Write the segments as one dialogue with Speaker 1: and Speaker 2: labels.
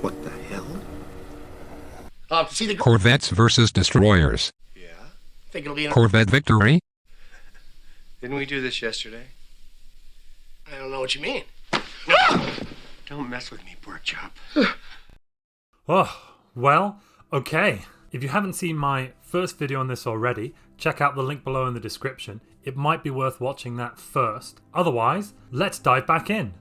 Speaker 1: What the hell?
Speaker 2: See the
Speaker 3: Corvettes versus destroyers.
Speaker 2: Yeah. Think it'll be an
Speaker 3: Corvette victory.
Speaker 1: Didn't we do this yesterday?
Speaker 2: I don't know what you mean.
Speaker 1: Don't mess with me, pork chop.
Speaker 4: Oh, well, okay. If you haven't seen my first video on this already, check out the link below in the description. It might be worth watching that first. Otherwise, let's dive back in.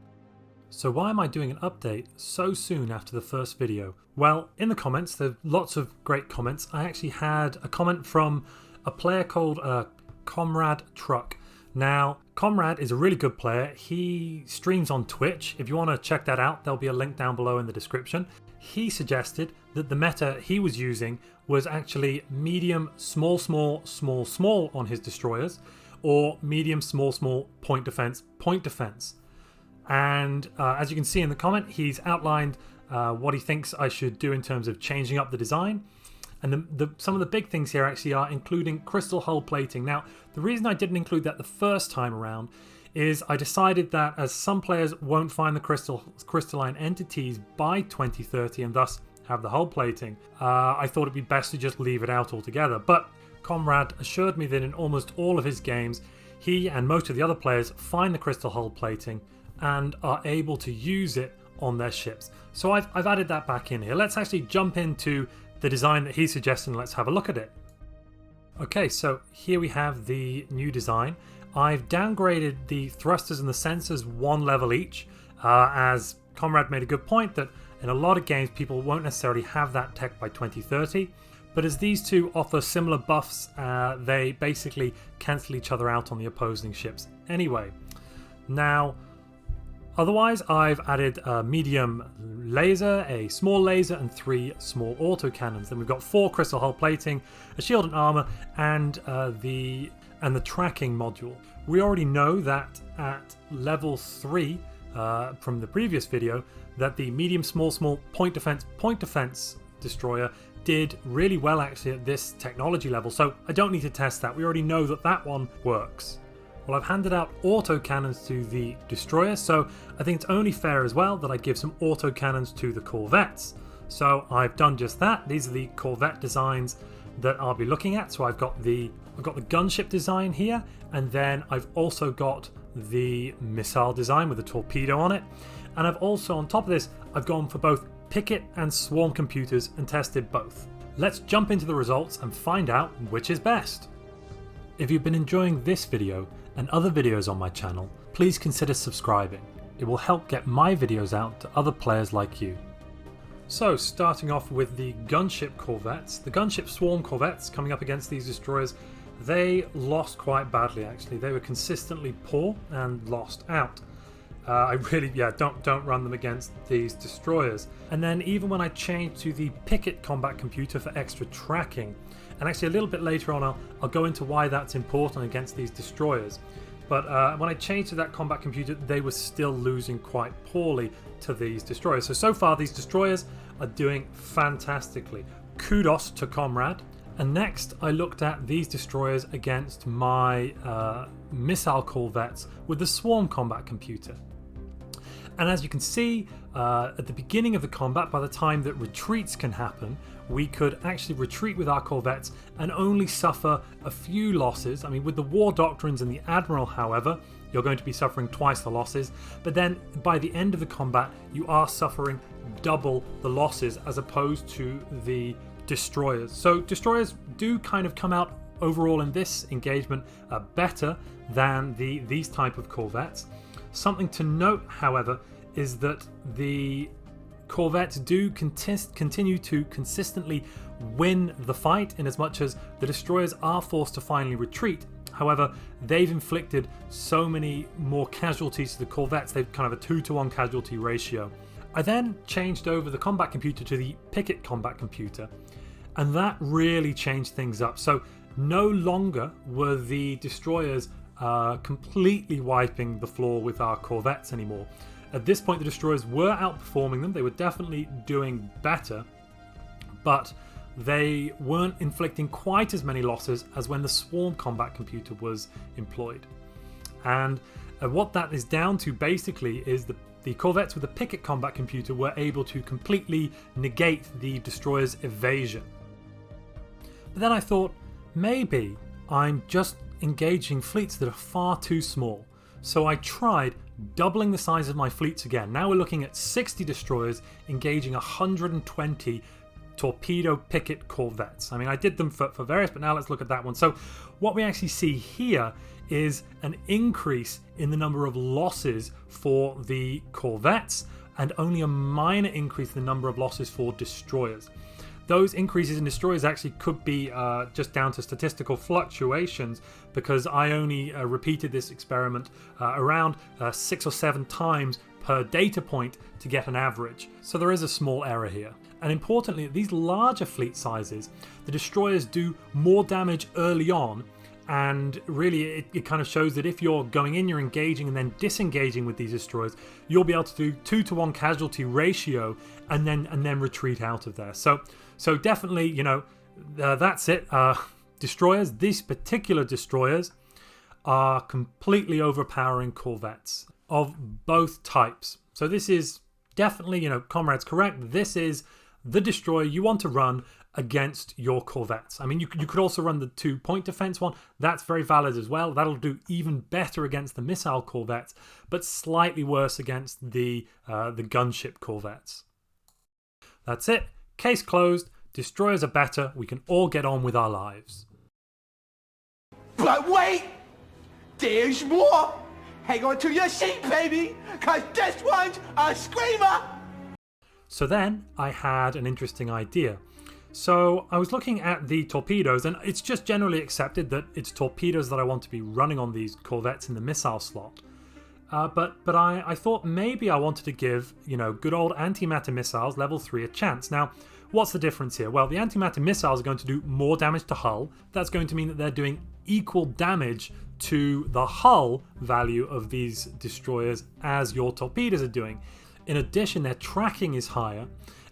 Speaker 4: So why am I doing an update so soon after the first video? Well, in the comments, there are lots of great comments. I actually had a comment from a player called Comrade Truck. Now, Comrade is a really good player. He streams on Twitch. If you want to check that out, there'll be a link down below in the description. He suggested that the meta he was using was actually medium, small, small, small, small on his destroyers, or medium, small, small, point defense, point defense. And as you can see in the comment, he's outlined what he thinks I should do in terms of changing up the design. And some of the big things here actually are including crystal hull plating. Now, the reason I didn't include that the first time around is I decided that as some players won't find the crystalline entities by 2030 and thus have the hull plating, I thought it'd be best to just leave it out altogether. But Comrade assured me that in almost all of his games, he and most of the other players find the crystal hull plating and are able to use it on their ships. So I've added that back in here. Let's actually jump into the design that he suggested and let's have a look at it. Okay, so here we have the new design. I've downgraded the thrusters and the sensors one level each, as Comrade made a good point that in a lot of games people won't necessarily have that tech by 2030. But as these two offer similar buffs, they basically cancel each other out on the opposing ships anyway. Now, otherwise, I've added a medium laser, a small laser, and 3 small autocannons. Then we've got 4 crystal hull plating, a shield and armor, and the tracking module. We already know that at level 3 from the previous video that the medium, small, small, point defense destroyer did really well actually at this technology level. So I don't need to test that. We already know that that one works. Well, I've handed out autocannons to the destroyer, so I think it's only fair as well that I give some autocannons to the Corvettes. So I've done just that. These are the Corvette designs that I'll be looking at. So I've got the gunship design here, and then I've also got the missile design with a torpedo on it. And I've also, on top of this, I've gone for both picket and swarm computers and tested both. Let's jump into the results and find out which is best. If you've been enjoying this video and other videos on my channel, please consider subscribing. It will help get my videos out to other players like you. So, starting off with the gunship Corvettes, the gunship swarm Corvettes coming up against these destroyers, they lost quite badly actually. They were consistently poor and lost out. I really, don't run them against these destroyers. And then even when I changed to the picket combat computer for extra tracking, and actually a little bit later on I'll go into why that's important against these destroyers. But when I changed to that combat computer, they were still losing quite poorly to these destroyers. So far these destroyers are doing fantastically. Kudos to Comrade. And next I looked at these destroyers against my missile Corvettes with the swarm combat computer. And as you can see, at the beginning of the combat, by the time that retreats can happen, we could actually retreat with our Corvettes and only suffer a few losses. I mean, with the war doctrines and the admiral, however, you're going to be suffering twice the losses. But then by the end of the combat, you are suffering double the losses as opposed to the destroyers. So destroyers do kind of come out overall in this engagement better than these type of Corvettes. Something to note, however, is that the Corvettes do continue to consistently win the fight in as much as the destroyers are forced to finally retreat. However, they've inflicted so many more casualties to the Corvettes, they've kind of a 2-to-1 casualty ratio. I then changed over the combat computer to the picket combat computer, and that really changed things up. So no longer were the destroyers completely wiping the floor with our Corvettes anymore. At this point the destroyers were outperforming them, they were definitely doing better, but they weren't inflicting quite as many losses as when the swarm combat computer was employed. And what that is down to basically is the the Corvettes with the picket combat computer were able to completely negate the destroyer's evasion. But then I thought, maybe I'm just engaging fleets that are far too small. So I tried doubling the size of my fleets again. Now we're looking at 60 destroyers engaging 120 torpedo picket corvettes. I mean, I did them for various, but now let's look at that one. So what we actually see here is an increase in the number of losses for the corvettes and only a minor increase in the number of losses for destroyers. Those increases in destroyers actually could be just down to statistical fluctuations, because I only repeated this experiment around 6 or 7 times per data point to get an average. So there is a small error here. And importantly, at these larger fleet sizes, the destroyers do more damage early on, and really it kind of shows that if you're going in, you're engaging and then disengaging with these destroyers, you'll be able to do 2-to-1 casualty ratio and then retreat out of there. So definitely, you know, that's it. Destroyers, these particular destroyers are completely overpowering corvettes of both types. So this is definitely, you know, comrades, correct. This is the destroyer you want to run against your corvettes. I mean, you could also run the 2-point defense one. That's very valid as well. That'll do even better against the missile corvettes, but slightly worse against the gunship corvettes. That's it. Case closed. Destroyers are better. We can all get on with our lives.
Speaker 5: But wait! There's more! Hang on to your seat, baby! Cause this one's a screamer!
Speaker 4: So then I had an interesting idea. So I was looking at the torpedoes, and it's just generally accepted that it's torpedoes that I want to be running on these corvettes in the missile slot. But I thought maybe I wanted to give, you know, good old antimatter missiles level 3 a chance. Now, what's the difference here? Well, the antimatter missiles are going to do more damage to hull. That's going to mean that they're doing equal damage to the hull value of these destroyers as your torpedoes are doing. In addition, their tracking is higher,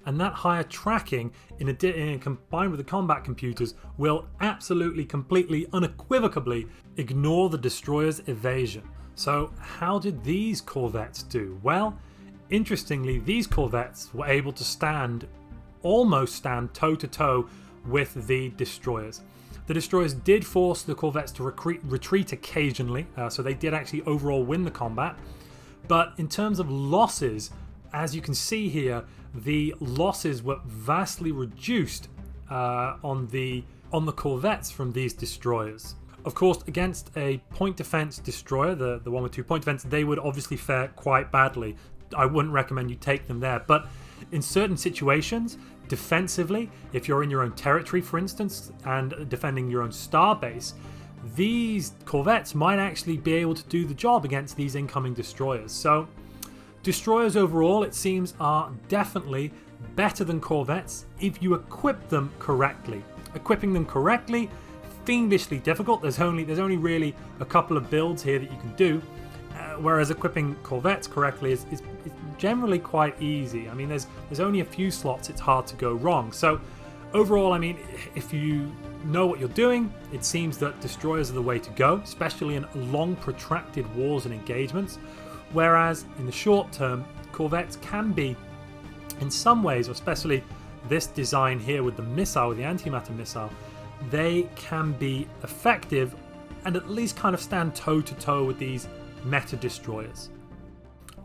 Speaker 4: and that higher tracking, combined with the combat computers, will absolutely, completely, unequivocally ignore the destroyer's evasion. So how did these corvettes do? Well, interestingly, these corvettes were able to almost stand toe-to-toe with the destroyers. The destroyers did force the corvettes to retreat occasionally, so they did actually overall win the combat. But in terms of losses, as you can see here, the losses were vastly reduced on the corvettes from these destroyers. Of course, against a point defense destroyer, the one with 2-point defense, they would obviously fare quite badly. I wouldn't recommend you take them there, but in certain situations, defensively, if you're in your own territory, for instance, and defending your own star base, these corvettes might actually be able to do the job against these incoming destroyers. So destroyers overall, it seems, are definitely better than corvettes if you equip them correctly. Equipping them correctly, fiendishly difficult. There's only really a couple of builds here that you can do, whereas equipping corvettes correctly is generally quite easy. I mean, there's only a few slots it's hard to go wrong. So overall, I mean, if you know what you're doing, it seems that destroyers are the way to go, especially in long protracted wars and engagements, whereas in the short term, corvettes can be, in some ways, especially this design here with the missile, with the antimatter missile, they can be effective and at least kind of stand toe-to-toe with these meta destroyers.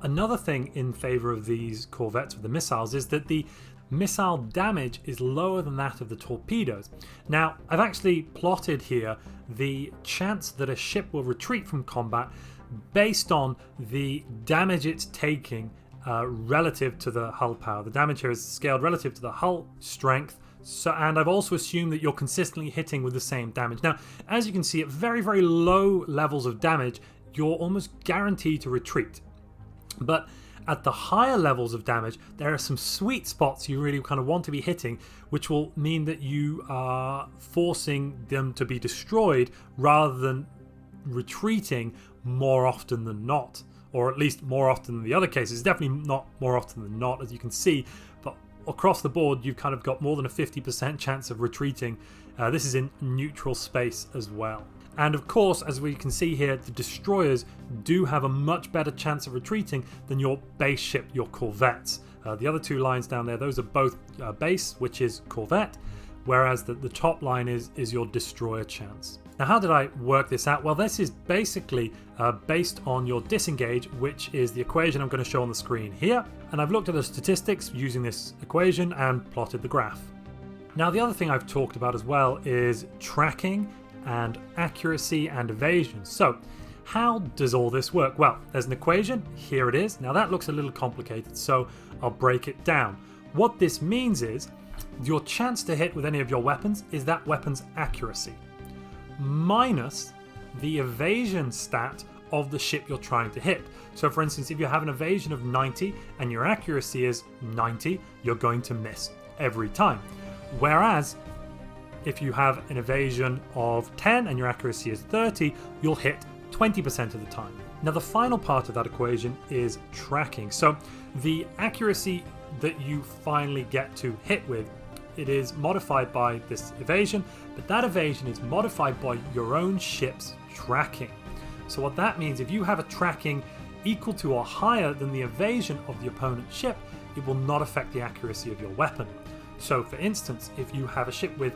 Speaker 4: Another thing in favor of these corvettes with the missiles is that the missile damage is lower than that of the torpedoes. Now, I've actually plotted here the chance that a ship will retreat from combat based on the damage it's taking relative to the hull power. The damage here is scaled relative to the hull strength. So, and I've also assumed that you're consistently hitting with the same damage. Now, as you can see, at very, very low levels of damage, you're almost guaranteed to retreat. But at the higher levels of damage, there are some sweet spots you really kind of want to be hitting, which will mean that you are forcing them to be destroyed rather than retreating more often than not, or at least more often than the other cases. Definitely not more often than not, as you can see, but across the board you've kind of got more than a 50% chance of retreating. This is in neutral space as well. And of course, as we can see here, the destroyers do have a much better chance of retreating than your base ship, your Corvettes. The other two lines down there, those are both base, which is Corvette, whereas the top line is your destroyer chance. Now, how did I work this out? Well, this is basically based on your disengage, which is the equation I'm going to show on the screen here. And I've looked at the statistics using this equation and plotted the graph. Now, the other thing I've talked about as well is tracking and accuracy and evasion. So how does all this work? Well, there's an equation, here it is. Now that looks a little complicated, so I'll break it down. What this means is your chance to hit with any of your weapons is that weapon's accuracy minus the evasion stat of the ship you're trying to hit. So for instance, if you have an evasion of 90 and your accuracy is 90, you're going to miss every time. Whereas if you have an evasion of 10 and your accuracy is 30, you'll hit 20% of the time. Now the final part of that equation is tracking. So the accuracy that you finally get to hit with, it is modified by this evasion, but that evasion is modified by your own ship's tracking. So what that means, if you have a tracking equal to or higher than the evasion of the opponent's ship, it will not affect the accuracy of your weapon. So for instance, if you have a ship with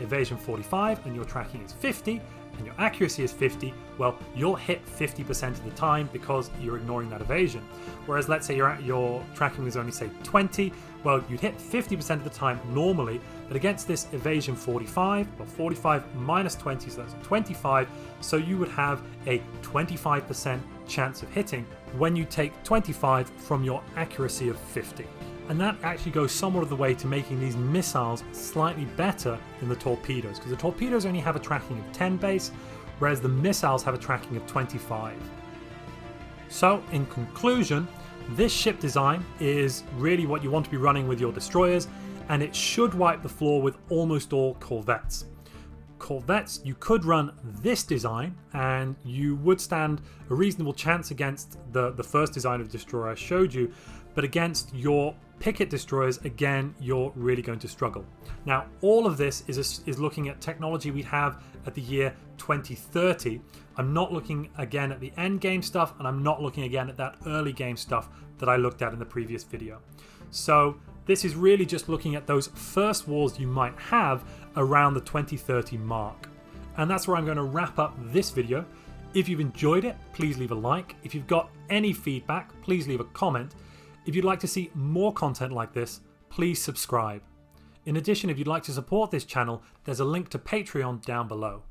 Speaker 4: evasion 45 and your tracking is 50 and your accuracy is 50, well, you'll hit 50% of the time because you're ignoring that evasion. Whereas let's say your tracking was only say 20, well, you'd hit 50% of the time normally, but against this evasion 45, well, 45 minus 20, so that's 25, so you would have a 25% chance of hitting when you take 25 from your accuracy of 50. And that actually goes somewhat of the way to making these missiles slightly better than the torpedoes, because the torpedoes only have a tracking of 10 base, whereas the missiles have a tracking of 25. So in conclusion, this ship design is really what you want to be running with your destroyers, and it should wipe the floor with almost all Corvettes. Corvettes, you could run this design and you would stand a reasonable chance against the first design of destroyer I showed you, but against your picket destroyers, again, you're really going to struggle. Now, all of this is looking at technology we have at the year 2030. I'm not looking again at the end game stuff, and I'm not looking again at that early game stuff that I looked at in the previous video. So this is really just looking at those first wars you might have around the 2030 mark. And that's where I'm going to wrap up this video. If you've enjoyed it, please leave a like. If you've got any feedback, please leave a comment. If you'd like to see more content like this, please subscribe. In addition, if you'd like to support this channel, there's a link to Patreon down below.